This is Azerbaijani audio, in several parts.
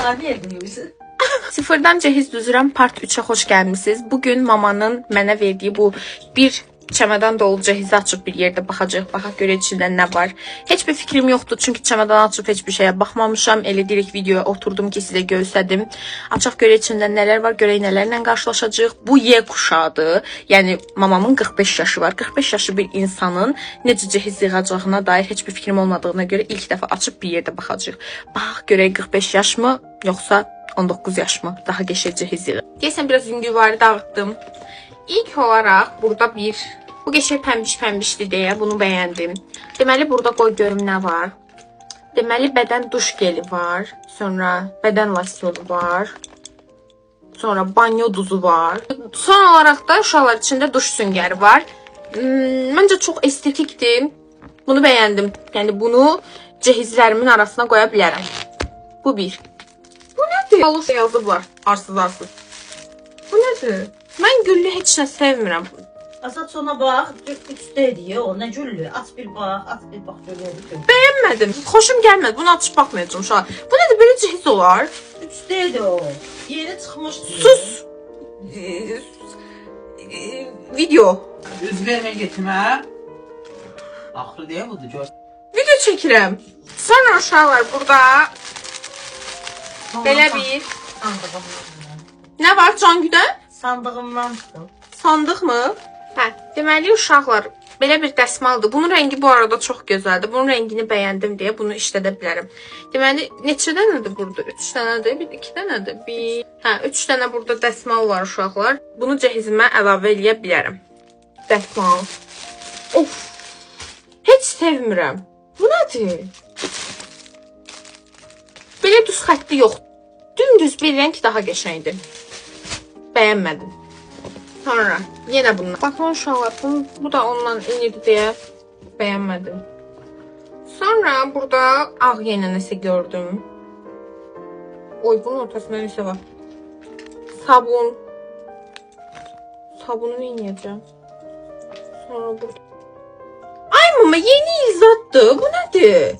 Abi yapıyorsun. Sıfırdan cehiz düzürəm part 3'ə xoş gəlmisiniz. Bugün mamanın mənə verdiyi bu bir çəmədan dolu cehizi açıb bir yerdə baxacaq. Baxaq görək içində nə var. Heç bir fikrim yoxdur çünki çəmədan açıb heç bir şeyə baxmamışam. Elə direkt videoya oturdum ki sizə göstərdim. Açaq görək içində nələr var, görək nələrlə qarşılaşacağıq. Bu Y kuşağıdır. Yəni mamamın 45 yaşı var. 45 yaşı bir insanın necə cehiz yığacağına dair heç bir fikrim olmadığına görə ilk dəfə açıb bir yerdə baxacağıq. Bax görək 45 yaş mı yoxsa 19 yaş mı? Daha geçəcək hizir. Deyəsən biraz üngüvarı dağıtdım. İlk olaraq burada bu geçək pəmbiş-pəmbişli deyə bunu bəyəndim. Deməli burada qoy görüm nə var. Deməli bədən duş geli var. Sonra bədən losyonu var. Sonra banyo duzu var. Son olaraq da uşaqlar içində duş süngəri var. Məncə çox estetikdir. Bunu bəyəndim. Yəni bunu cehizlərimin arasına qoya bilərəm. Bu bir. Balus yazıblar. Arsız. Bu nədir? Mən güllü heç nə sevmirəm. Asat sona bax, üstə ediyor o, nə güllü. Aç bir bax, görüyoruz. Bəyənmədim. Xoşum gəlmədi. Bunu açıb baxmayacağım uşaq. Bu nədir? Belə cehiz olar? Üstə ediyor o. Yeni çıxmışdı. Sus. Video. Üz vermeye getirmə. Axırı deyə budur, gör. Video çəkirəm. Sonra uşaqlar burada belə bir nə var Cangüdə? Sandığımdan çıxdım. Sandıq mı? Hə, deməli uşaqlar belə bir dəsmaldır. Bunun rəngi bu arada çox gözəldir. Bunun rəngini bəyəndim deyə bunu işlədə bilərəm. Deməli neçə dənədir burada? 3 dənədir, bir 2 dənədir. Hə, 3 dənə burada dəsmal var uşaqlar. Bunu cehizimə əlavə eləyə bilərəm. Dəsmal. Of. Heç sevmirəm. Bu nədir? Belə düz xətti yox. Dümdüz bir rəng daha qəşəngdir. Bəyənmədim. Sonra yenə bunlar. Baxın uşaqlar, bu da ondan eynidir deyə bəyənmədim. Sonra burada ağ yenə nəsə gördüm. Oy, bunun ortasında nəsə var. Sabun. Sabunu neynəyəcəm? Sonra burada. Ay mama, yeni izatdır. Bu nədir?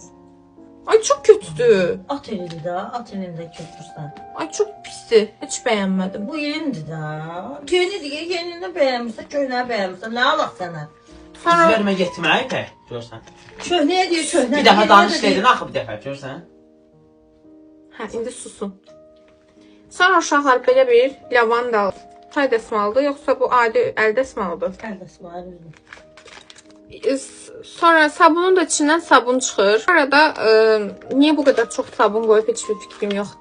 Ay çok kötüdür. At elini də, at elində köpürsən. Ay çok pisdir. Heç bəyənmədim. Bu yenidir də. Yenini bəyənmirsən, köhnəni bəyənmirsən. Nə alaq sənə? Üz vermeye getirmə, İpək, görsən. Köhnəyə deyir, köhnə. Bir daha danış dedin, axı bir dəfə, görsən. Hə, indi susun. Sonra uşaqlar belə bir lavanda çay dəsmalıdır, yoxsa bu adi əl dəsmalıdır? Əl dəsmalı. Sonra sabunun da içindən sabun çıxır. Arada niyə bu qədər çox sabun qoyub heç bir fikrim yoxdur.